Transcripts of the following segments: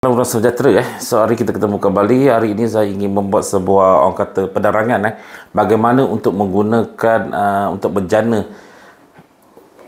Salam sejahtera. So hari kita ketemu kembali. Hari ini saya ingin membuat sebuah orang kata penerangan bagaimana untuk menggunakan untuk menjana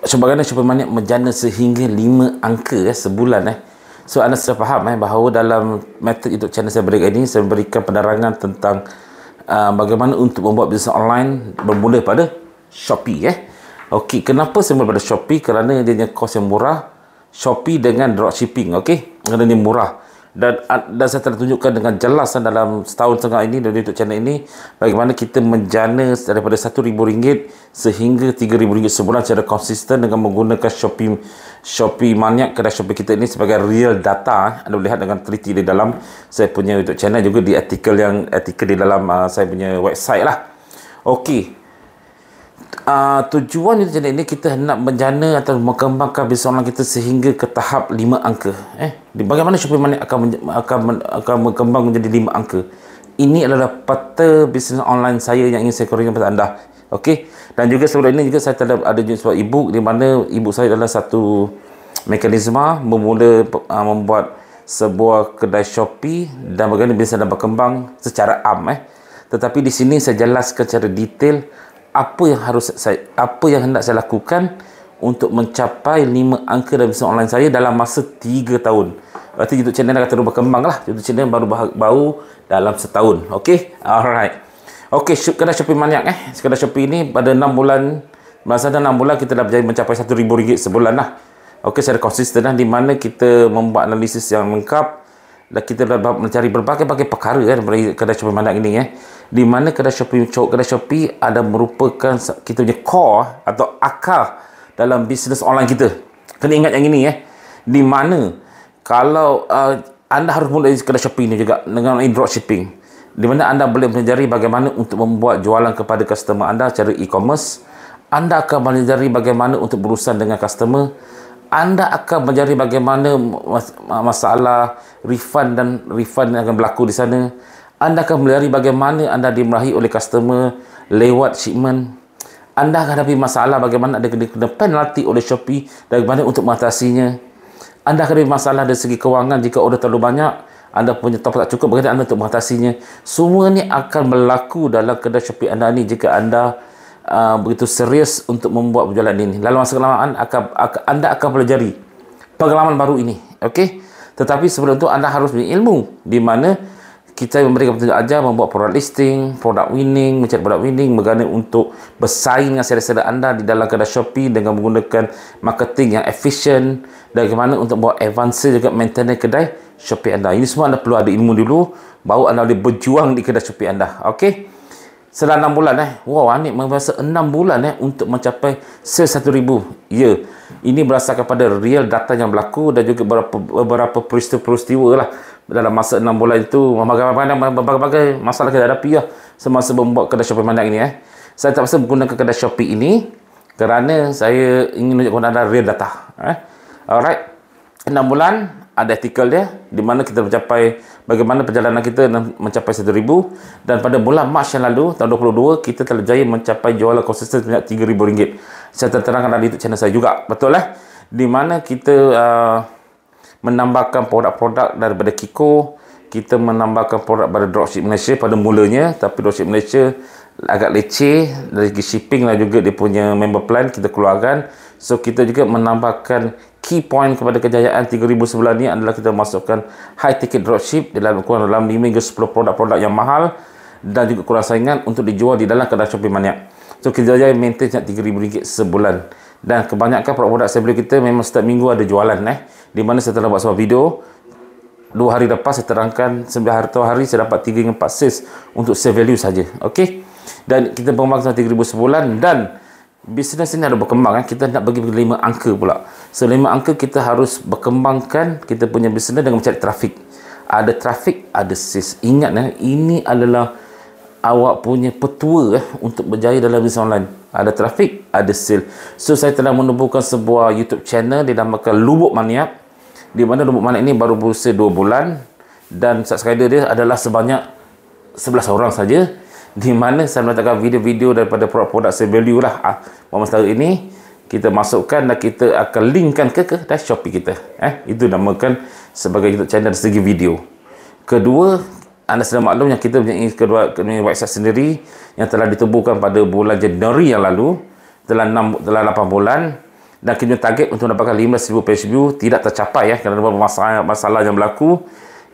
sebagaimana Shopee menjana sehingga 5 angka sebulan. So anda sudah faham bahawa dalam metod YouTube channel saya berikut ini saya memberikan penerangan tentang bagaimana untuk membuat bisnes online bermula pada Shopee. Okey, kenapa saya bermula pada Shopee? Kerana dia punya kos yang murah. Shopee dengan dropshipping, okey, kerana dia murah. Dan saya telah tunjukkan dengan jelas dalam setahun setengah ini dari YouTube channel ini bagaimana kita menjana daripada RM1,000 sehingga RM3,000 sebulan secara konsisten dengan menggunakan Shopee Maniac, kedai Shopee kita ini sebagai real data. Anda lihat dengan teliti di dalam saya punya YouTube channel, juga di artikel di dalam saya punya website lah. Okey. Tujuan YouTube channel ini kita nak menjana atau mengembangkan bisnes online kita sehingga ke tahap 5 angka. Bagaimana Shopee Money akan berkembang menjadi 5 angka. Ini adalah peta bisnes online saya yang ingin saya kongsikan kepada anda. Okey. Dan juga sebelum ini juga saya telah ada sebuah e-book di mana e-book saya adalah satu mekanisme memula membuat sebuah kedai Shopee dan bagaimana bisnes anda berkembang secara Tetapi di sini saya jelaskan secara detail apa yang hendak saya lakukan untuk mencapai 5 angka dalam bisnes online saya dalam masa 3 tahun. Berarti YouTube channel akan terus berkembang lah. YouTube channel baru dalam setahun. Okey, alright. Okey, kedai Shopee Maniac kedai Shopee ini pada 6 bulan, masa 6 bulan kita dah berjaya mencapai RM1,000 sebulan lah. Okey, secara konsisten di mana kita membuat analisis yang lengkap dan kita dah mencari berbagai-bagai perkara dari kedai Shopee Maniac ini di mana kedai Shopee ada merupakan kita punya core atau akar dalam bisnes online kita. Kena ingat yang ini di mana kalau anda harus mulai kedai Shopee ini juga dengan dropshipping, di mana anda boleh mempelajari bagaimana untuk membuat jualan kepada customer anda secara e-commerce. Anda akan mempelajari bagaimana untuk berurusan dengan customer. Anda akan mempelajari bagaimana masalah refund yang akan berlaku di sana. Anda akan melihat bagaimana anda dimarahi oleh customer lewat shipment. Anda akan hadapi masalah bagaimana anda kena penalti oleh Shopee dan bagaimana untuk mengatasinya. Anda akan hadapi masalah dari segi kewangan jika order terlalu banyak, anda punya top tak cukup, bagaimana anda untuk mengatasinya. Semua ni akan berlaku dalam kedai Shopee anda ni jika anda begitu serius untuk membuat penjualan ini. Dalam masa kelamaan anda akan pelajari pengalaman baru ini. Okey? Tetapi sebelum itu anda harus punya ilmu di mana kita memberikan petunjuk ajar membuat produk listing, produk winning, mencari produk winning, bagaimana untuk bersaing dengan seller-seller anda di dalam kedai Shopee dengan menggunakan marketing yang efisien, dan bagaimana untuk buat advance juga maintenance kedai Shopee anda. Ini semua anda perlu ada ilmu dulu, baru anda boleh berjuang di kedai Shopee anda. Okey? Setelah 6 bulan wow, Anik masa 6 bulan untuk mencapai sales 1,000. Ya, ini berdasarkan pada real data yang berlaku dan juga beberapa peristiwa lah dalam masa 6 bulan itu. Berbagai masalah kita hadapi semasa membuat kedai Shopee Maniac ini. Saya terpaksa menggunakan kedai Shopee ini kerana saya ingin menunjukkan anda real data. Alright, 6 bulan ada artikel dia di mana kita mencapai bagaimana perjalanan kita mencapai 1,000, dan pada bulan Mac yang lalu tahun 2022 kita telah jaya mencapai jualan konsisten sebanyak RM3,000. Saya terangkan dalam YouTube channel saya juga, betul di mana kita menambahkan produk-produk daripada Kiko, kita menambahkan produk pada Dropship Malaysia pada mulanya, tapi Dropship Malaysia agak leceh dari segi shipping dan juga dia punya member plan kita keluarkan. So kita juga menambahkan key point kepada kejayaan 3,000 sebulan ni adalah kita masukkan high ticket dropship dalam 5 hingga 10 produk-produk yang mahal dan juga kurang saingan untuk dijual di dalam kedai Shopee Maniac. So kita jaya maintain RM3,000 sebulan, dan kebanyakan produk-produk saya beli kita memang setiap minggu ada jualan di mana saya telah buat sebuah video 2 hari lepas saya terangkan 9 hari saya dapat 3 hingga 4 sales untuk sale value saja. Okey, dan kita berkembang 3,000 sebulan dan bisnes ini ada berkembang. Kita nak bagi 5 angka pula. So 5 angka kita harus berkembangkan kita punya bisnes dengan mencari trafik. Ada trafik, ada sales. Ingat ini adalah awak punya petua untuk berjaya dalam bisnes online. Ada trafik, ada sales. So saya telah menubuhkan sebuah YouTube channel dinamakan Lubuk Maniac, di mana Lubuk Maniac ini baru berusia 2 bulan dan subscriber dia adalah sebanyak 11 orang saja, di mana saya meletakkan video-video daripada produk-produk saya value lah masa ini kita masukkan dan kita akan linkkan ke kedai Shopee kita. Itu namakan sebagai YouTube channel dari segi video. Kedua, anda sudah maklum yang kita punya website sendiri yang telah ditubuhkan pada bulan Januari yang lalu, telah 8 bulan, dan kita target untuk mendapatkan 15,000 page view tidak tercapai kerana masalah yang berlaku.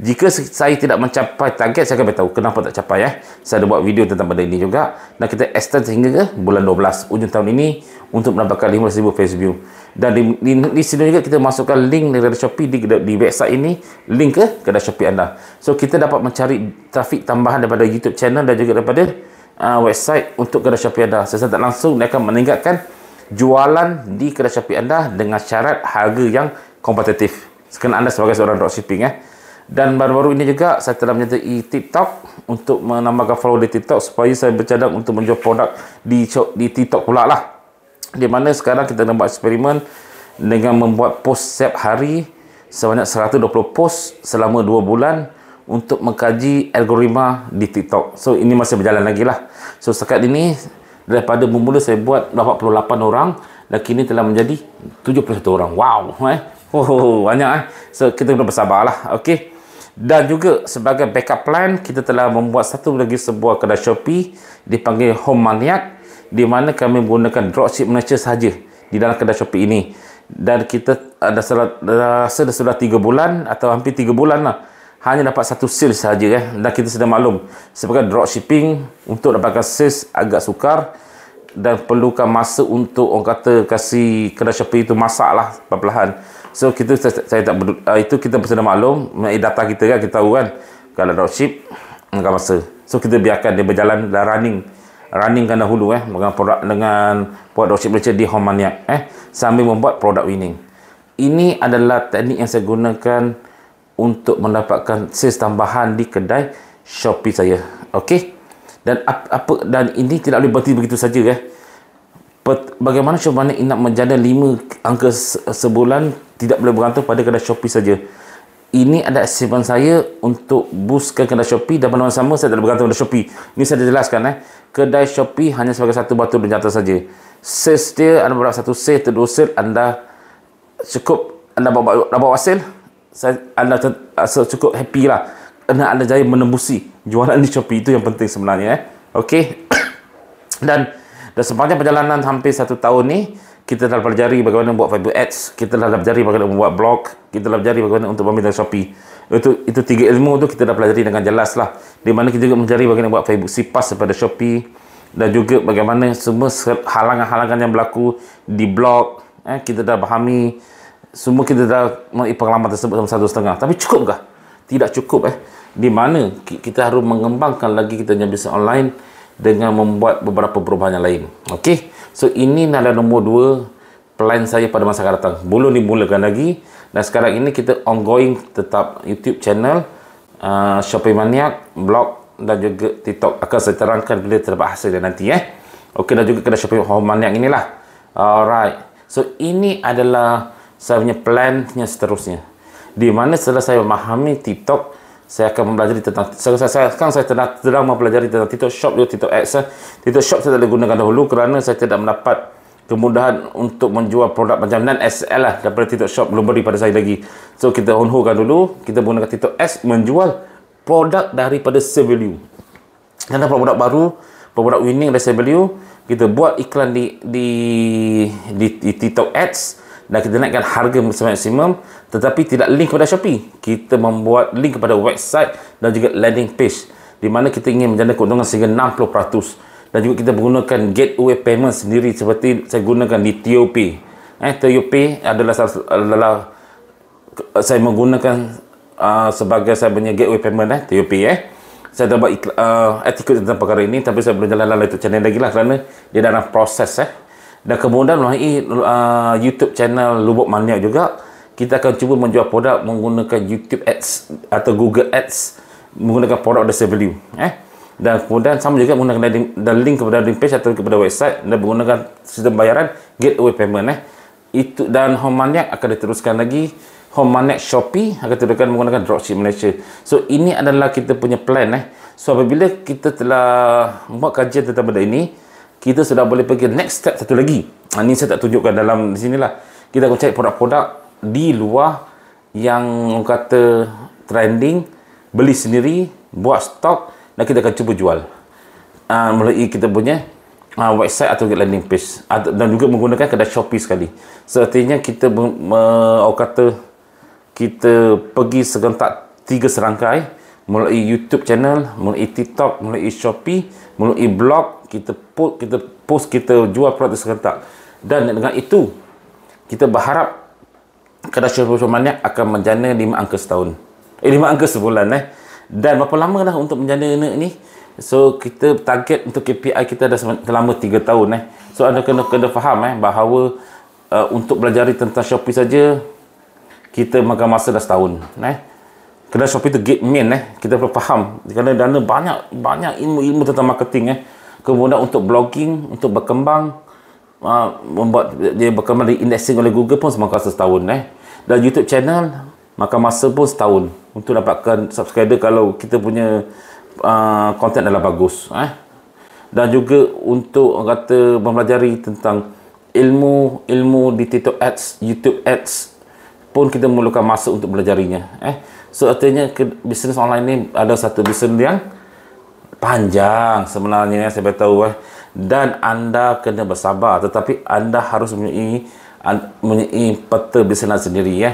Jika saya tidak mencapai target, saya akan beritahu kenapa tak capai. Saya ada buat video tentang benda ini juga, dan kita extend sehingga ke bulan 12 ujung tahun ini untuk mendapatkan 15,000 page view. Dan di sini juga kita masukkan link dari Shopee di website ini, link ke kedai Shopee anda. So kita dapat mencari trafik tambahan daripada YouTube channel dan juga daripada website untuk kedai Shopee anda. Secara tak langsung dia akan meningkatkan jualan di kedai Shopee anda dengan syarat harga yang kompetitif. Sekiranya anda sebagai seorang dropshipping. Dan baru-baru ini juga saya telah menyertai TikTok untuk menambahkan follow di TikTok supaya saya bercadang untuk menjual produk di TikTok pula lah. Di mana sekarang kita nak buat eksperimen dengan membuat post setiap hari sebanyak 120 post selama 2 bulan untuk mengkaji algoritma di TikTok. So ini masih berjalan lagi lah. So setakat ini daripada bermula saya buat 88 orang dan kini telah menjadi 71 orang. Wow, banyak. So kita kena bersabarlah. Okey. Dan juga sebagai backup plan, kita telah membuat satu lagi sebuah kedai Shopee dipanggil Home Maniac, di mana kami menggunakan dropship Malaysia sahaja di dalam kedai Shopee ini. Dan kita sudah 3 bulan atau hampir 3 bulan lah, hanya dapat satu sales sahaja. Dan kita sudah maklum sebagai dropshipping, untuk dapatkan sales agak sukar dan perlukan masa untuk orang kata kasih kedai Shopee itu masak lah perlahan. So kita saya tak itu kita sudah maklum mengenai data kita kan, kita tahu kan kalau dropship akan masa. So kita biarkan dia berjalan dan runningkan dahulu dengan produk dropship Malaysia di Home Maniac sambil membuat produk winning. Ini adalah teknik yang saya gunakan untuk mendapatkan sales tambahan di kedai Shopee saya. Okey. Dan ini tidak boleh berhenti begitu saja. Bagaimana mana nak menjana 5 angka sebulan tidak boleh bergantung pada kedai Shopee saja. Ini ada achievement saya untuk boostkan kedai Shopee, dan pada masa sama saya tidak bergantung pada Shopee. Ini saya jelaskan kedai Shopee hanya sebagai satu batu loncatan saja. Sales dia, anda berapa satu sales atau 2 sales, anda cukup anda bawa hasil, anda cukup happy lah. Anda jaya menembusi jualan di Shopee, itu yang penting sebenarnya. Okey. Dan sepanjang perjalanan hampir 1 tahun ni, kita telah pelajari bagaimana membuat Facebook Ads, kita telah pelajari bagaimana membuat blog, kita telah pelajari bagaimana untuk membina Shopee. Itu 3 ilmu tu kita dah pelajari dengan jelas lah. Di mana kita juga pelajari bagaimana buat Facebook CPAS daripada Shopee, dan juga bagaimana semua halangan-halangan yang berlaku di blog. Kita dah fahami semua, kita dah mengalami pengalaman tersebut selama 1,5 tahun. Tapi cukupkah? Tidak cukup. Di mana kita harus mengembangkan lagi kita punya bisnes online dengan membuat beberapa perubahan yang lain. Okey. So ini adalah nombor 2 plan saya pada masa akan datang. Belum dimulakan lagi, dan sekarang ini kita ongoing tetap YouTube channel, Shopee Maniac, blog dan juga TikTok. Akan saya terangkan bila terdapat hasil dia nanti. Okey, dan juga kedai Shopee Home Maniac inilah. Alright. So ini adalah saya punya plan yang seterusnya. Di mana setelah saya memahami TikTok, saya akan mempelajari tentang sekarang saya sedang mempelajari tentang TikTok Shop dan TikTok Ads. TikTok Shop saya tidak gunakan dahulu kerana saya tidak mendapat kemudahan untuk menjual produk macam non-SL lah daripada TikTok Shop, belum beri pada saya lagi. So kita on-hold dulu, kita gunakan TikTok Ads menjual produk daripada sale value. Kerana produk baru, produk winning dari sale value, kita buat iklan di TikTok Ads dan kita naikkan harga maksimum, tetapi tidak link kepada Shopee. Kita membuat link kepada website dan juga landing page, di mana kita ingin menjana keuntungan sehingga 60%. Dan juga kita menggunakan gateway payment sendiri, seperti saya gunakan di TOP. TOP adalah saya menggunakan sebagai saya punya gateway payment, TOP. Saya dah buat artikel tentang perkara ini, tapi saya belum jalan YouTube channel lagi lah kerana dia dalam proses. Dan kemudian melalui YouTube channel Lubuk Maniac juga, kita akan cuba menjual produk menggunakan YouTube Ads atau Google Ads, menggunakan produk ada value. Dan kemudian sama juga menggunakan link kepada landing page atau kepada website, dan menggunakan sistem bayaran gateway payment. Itu, dan Home Maniac akan diteruskan lagi. Home Maniac Shopee akan diteruskan menggunakan Dropship Malaysia. So ini adalah kita punya plan. So apabila kita telah membuat kajian tentang benda ini, kita sudah boleh pergi next step satu lagi. Ini saya tak tunjukkan dalam di sinilah. Kita akan cari produk-produk di luar yang orang kata trending, beli sendiri, buat stok dan kita akan cuba jual melalui kita punya website atau landing page, dan juga menggunakan kedai Shopee sekali. So, artinya kita orang kata kita pergi serentak 3 serangkai melalui YouTube channel, melalui TikTok, melalui Shopee, melalui blog, kita post, kita jual produk serentak. Dan dengan itu kita berharap kedai Shopee Mania akan menjana 5 angka setahun. 5 angka sebulan Dan berapa lama dah untuk menjana ni? So kita target untuk KPI kita dah selama 3 tahun So anda kena faham bahawa untuk belajar tentang Shopee saja kita makan masa dah setahun. Kedai Shopee tu gate main kita perlu faham kerana dana banyak ilmu tentang marketing Kemudian untuk blogging, untuk berkembang, membuat dia berkembang di indexing oleh Google pun semakan masa setahun Dan YouTube channel makan masa pun setahun untuk dapatkan subscriber kalau kita punya konten adalah bagus dan juga untuk orang kata mempelajari tentang ilmu di TikTok ads, YouTube ads pun kita memerlukan masa untuk belajarinya so artinya bisnes online ni ada satu bisnes yang panjang sebenarnya saya beritahu dan anda kena bersabar, tetapi anda harus mempunyai peta bisnes sendiri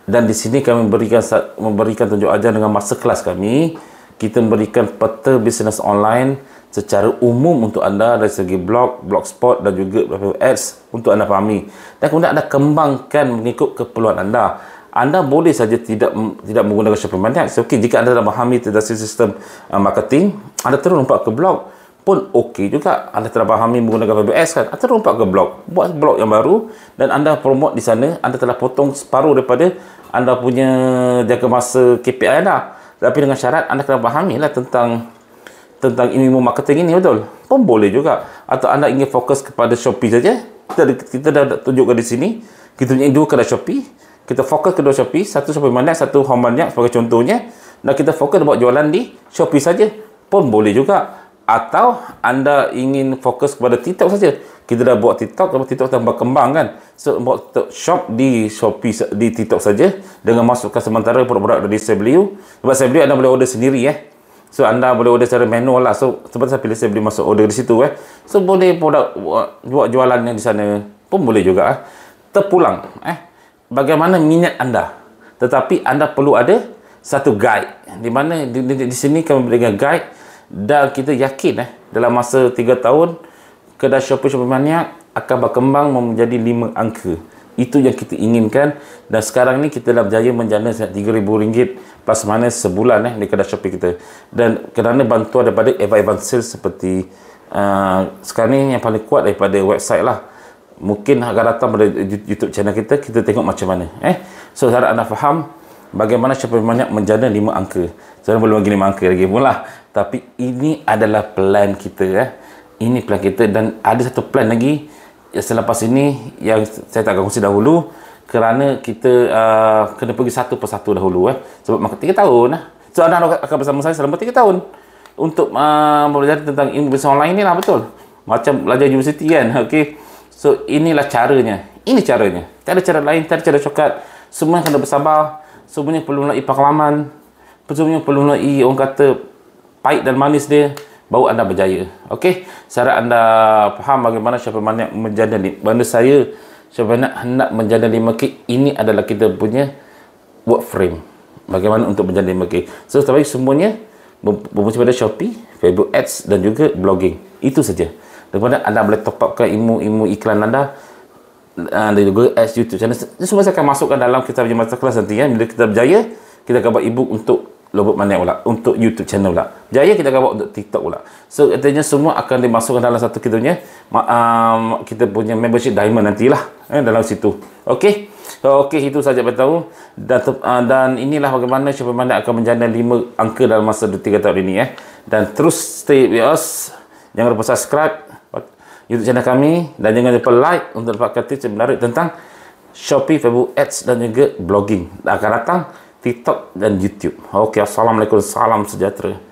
dan di sini kami memberikan tunjuk ajar dengan masterclass kami. Kita memberikan peta bisnes online secara umum untuk anda dari segi blog, blogspot dan juga ads untuk anda fahami. Dan kemudian anda kembangkan mengikut keperluan anda. Anda boleh saja tidak menggunakan Shopee Mania. Okey, jika anda dah memahami tentang sistem marketing, anda terus lompat ke blog pun okey juga. Anda telah fahami menggunakan PBS kan, anda terus lompat ke blog, buat blog yang baru dan anda promote di sana. Anda telah potong separuh daripada anda punya jangka masa KPI anda. Tapi dengan syarat anda kena fahamilah tentang ilmu marketing ini, betul? Pun boleh juga. Atau anda ingin fokus kepada Shopee saja. Kita dah tunjukkan di sini. Kita punya 2 kedai Shopee. Kita fokus kedua Shopee, satu Shopee Mania, satu Home Mania sebagai contohnya. Dan kita fokus buat jualan di Shopee saja. Pun boleh juga. Atau anda ingin fokus kepada TikTok saja. Kita dah buat TikTok, kalau TikTok dah berkembang kan. So, buat shop di Shopee, di TikTok saja dengan masukkan sementara produk-produk dari saya beli. Sebab saya beli, anda boleh order sendiri So, anda boleh order secara manual lah. So, sebab saya pilih, saya beli masuk order di situ So, boleh buat jualan yang di sana pun boleh juga Terpulang bagaimana minat anda. Tetapi anda perlu ada satu guide. Di mana di sini kami berikan guide dan kita yakin dalam masa 3 tahun kedai Shopee Mania akan berkembang menjadi 5 angka. Itu yang kita inginkan dan sekarang ni kita dah berjaya menjana RM3,000 plus minus sebulan di kedai Shopee kita. Dan kerana bantuan daripada Evan Sales seperti sekarang ni yang paling kuat daripada website lah. Mungkin akan datang pada YouTube channel kita tengok macam mana. So harap anda faham bagaimana Shopee Mania menjana 5 angka. Saya belum bagi 5 angka lagi pun lah. Tapi ini adalah plan kita Ini plan kita dan ada satu plan lagi selepas ini yang saya tak akan kongsi dahulu kerana kita kena pergi satu persatu dahulu sebab maka 3 tahun So anda akan bersama saya selama 3 tahun untuk belajar tentang ilmu bisnes online ni lah, betul? Macam belajar universiti kan, okey. So inilah caranya. Ini caranya. Tak ada cara lain, tak ada cara shortcut. Semua kena bersabar. Semuanya perlu melalui pengalaman. Semuanya perlu melalui orang kata pahit dan manis dia. Baru anda berjaya. Okey. Saya harap anda faham bagaimana Shopee Mania menjana ni. Benda saya Shopee Mania hendak menjana 5K. Ini adalah kita punya work frame. Bagaimana untuk menjana 5K. So setelah semuanya berpunca pada Shopee, Facebook Ads dan juga blogging. Itu saja. Daripada anda boleh top upkan ilmu iklan anda dan juga Ads YouTube channel. Ini semua saya akan masukkan dalam kita punya masterclass nanti Bila kita berjaya, kita akan buat ebook untuk Lobot Mania pula, untuk YouTube channel pula. Jaya kita akan buat untuk TikTok pula. So artinya semua akan dimasukkan dalam satu kita punya membership diamond nantilah dalam situ. Okey. Okey, itu saja beritahu dan inilah bagaimana Shopee Mania akan menjana 5 angka dalam masa 3 tahun ini Dan terus stay with us. Jangan lupa subscribe YouTube channel kami dan jangan lupa like untuk dapatkan tips yang menarik tentang Shopee, Facebook Ads dan juga blogging. Akan datang TikTok dan YouTube. Okey, assalamualaikum, salam sejahtera.